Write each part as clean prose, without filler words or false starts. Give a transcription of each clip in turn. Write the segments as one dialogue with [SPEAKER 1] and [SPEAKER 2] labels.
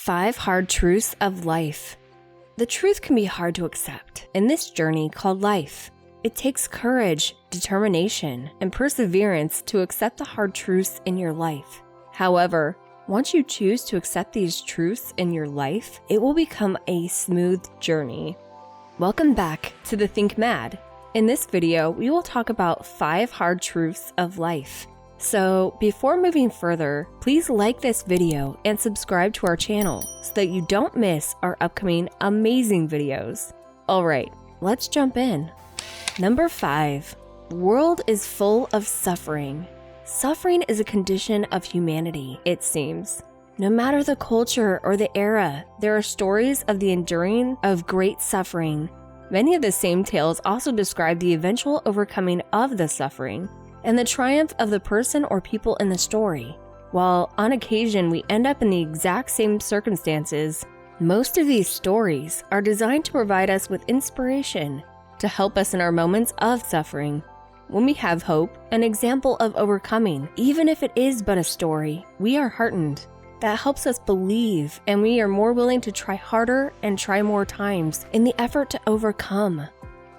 [SPEAKER 1] 5 hard truths of life. The truth can be hard to accept in this journey called life. It takes courage, determination, and perseverance to accept the hard truths in your life. However, once you choose to accept these truths in your life, it will become a smooth journey. Welcome back to the Think Mad. In this video, we will talk about 5 hard truths of life. So before moving further, please like this video and subscribe to our channel so that you don't miss our upcoming amazing videos. Alright, let's jump in. Number 5. The world is full of suffering. Suffering is a condition of humanity, it seems. No matter the culture or the era, there are stories of the enduring of great suffering. Many of the same tales also describe the eventual overcoming of the suffering and the triumph of the person or people in the story. While on occasion we end up in the exact same circumstances, most of these stories are designed to provide us with inspiration to help us in our moments of suffering. When we have hope, an example of overcoming, even if it is but a story, we are heartened. That helps us believe, and we are more willing to try harder and try more times in the effort to overcome.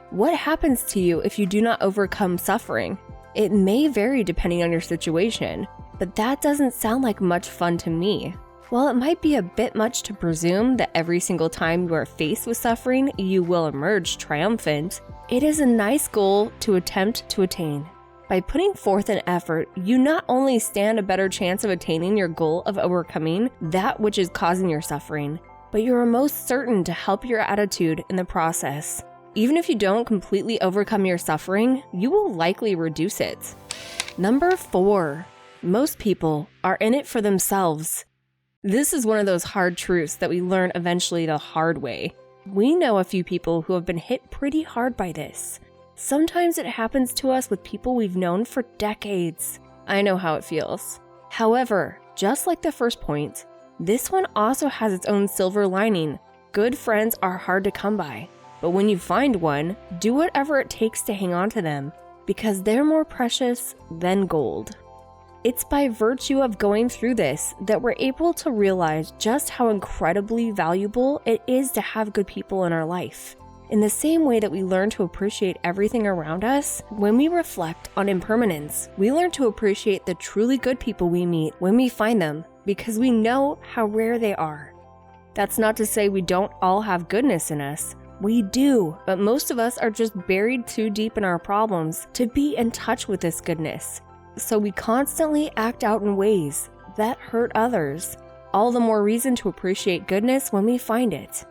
[SPEAKER 1] What happens to you if you do not overcome suffering? It may vary depending on your situation, but that doesn't sound like much fun to me. While it might be a bit much to presume that every single time you are faced with suffering, you will emerge triumphant, it is a nice goal to attempt to attain. By putting forth an effort, you not only stand a better chance of attaining your goal of overcoming that which is causing your suffering, but you are most certain to help your attitude in the process. Even if you don't completely overcome your suffering, you will likely reduce it. Number 4. Most people are in it for themselves. This is one of those hard truths that we learn eventually the hard way. We know a few people who have been hit pretty hard by this. Sometimes it happens to us with people we've known for decades. I know how it feels. However, just like the first point, this one also has its own silver lining. Good friends are hard to come by. But when you find one, do whatever it takes to hang on to them, because they're more precious than gold. It's by virtue of going through this that we're able to realize just how incredibly valuable it is to have good people in our life. In the same way that we learn to appreciate everything around us, when we reflect on impermanence, we learn to appreciate the truly good people we meet when we find them, because we know how rare they are. That's not to say we don't all have goodness in us. We do, but most of us are just buried too deep in our problems to be in touch with this goodness. So we constantly act out in ways that hurt others. All the more reason to appreciate goodness when we find it.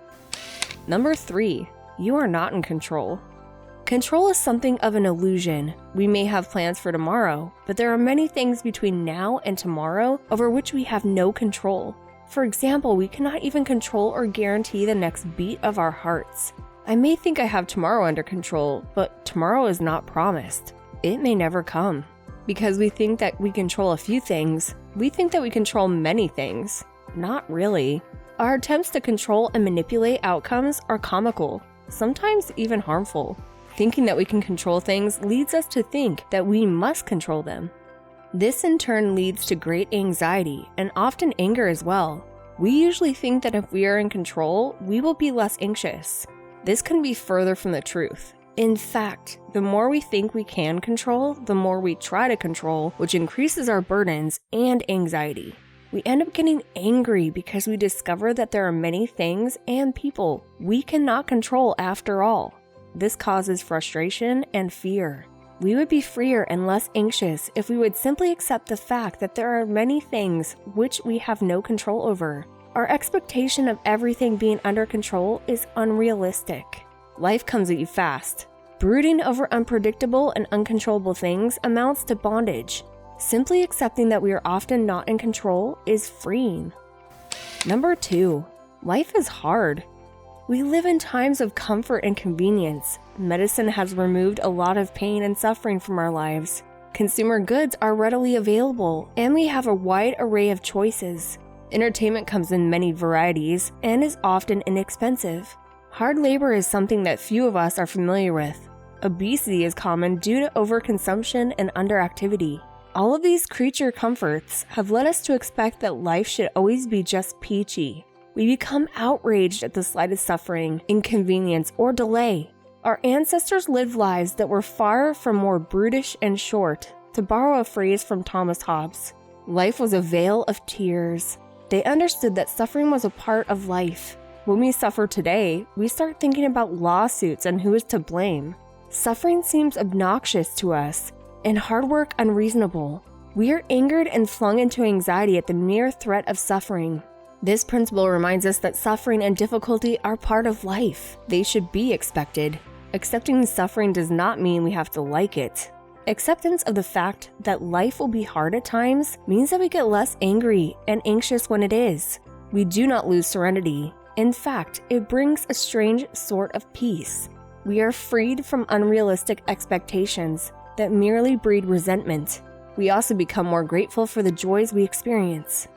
[SPEAKER 1] Number 3. You are not in control. Control is something of an illusion. We may have plans for tomorrow, but there are many things between now and tomorrow over which we have no control. For example, we cannot even control or guarantee the next beat of our hearts. I may think I have tomorrow under control, but tomorrow is not promised. It may never come. Because we think that we control a few things, we think that we control many things. Not really. Our attempts to control and manipulate outcomes are comical, sometimes even harmful. Thinking that we can control things leads us to think that we must control them. This in turn leads to great anxiety and often anger as well. We usually think that if we are in control, we will be less anxious. This couldn't be further from the truth. In fact, the more we think we can control, the more we try to control, which increases our burdens and anxiety. We end up getting angry because we discover that there are many things and people we cannot control after all. This causes frustration and fear. We would be freer and less anxious if we would simply accept the fact that there are many things which we have no control over. Our expectation of everything being under control is unrealistic. Life comes at you fast. Brooding over unpredictable and uncontrollable things amounts to bondage. Simply accepting that we are often not in control is freeing. Number 2. Life is hard. We live in times of comfort and convenience. Medicine has removed a lot of pain and suffering from our lives. Consumer goods are readily available, and we have a wide array of choices. Entertainment comes in many varieties and is often inexpensive. Hard labor is something that few of us are familiar with. Obesity is common due to overconsumption and underactivity. All of these creature comforts have led us to expect that life should always be just peachy. We become outraged at the slightest suffering, inconvenience, or delay. Our ancestors lived lives that were far from more brutish and short. To borrow a phrase from Thomas Hobbes, life was a vale of tears. They understood that suffering was a part of life. When we suffer today, we start thinking about lawsuits and who is to blame. Suffering seems obnoxious to us, and hard work unreasonable. We are angered and flung into anxiety at the mere threat of suffering. This principle reminds us that suffering and difficulty are part of life. They should be expected. Accepting suffering does not mean we have to like it. Acceptance of the fact that life will be hard at times means that we get less angry and anxious when it is. We do not lose serenity. In fact, it brings a strange sort of peace. We are freed from unrealistic expectations that merely breed resentment. We also become more grateful for the joys we experience.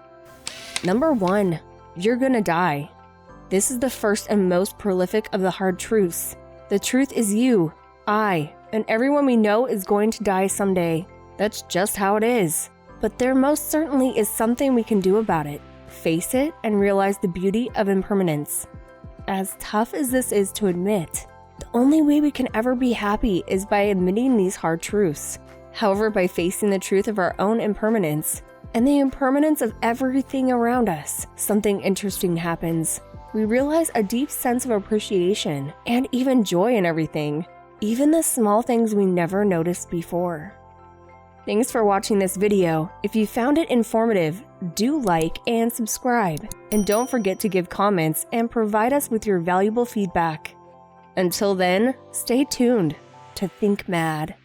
[SPEAKER 1] Number 1. You're gonna die. This is the first and most prolific of the hard truths. The truth is you, I, and everyone we know is going to die someday. That's just how it is. But there most certainly is something we can do about it. Face it and realize the beauty of impermanence. As tough as this is to admit, the only way we can ever be happy is by admitting these hard truths. However, by facing the truth of our own impermanence and the impermanence of everything around us, something interesting happens. We realize a deep sense of appreciation and even joy in everything, even the small things we never noticed before. Thanks for watching this video. If you found it informative, do like and subscribe. And don't forget to give comments and provide us with your valuable feedback. Until then, stay tuned to Think Mad.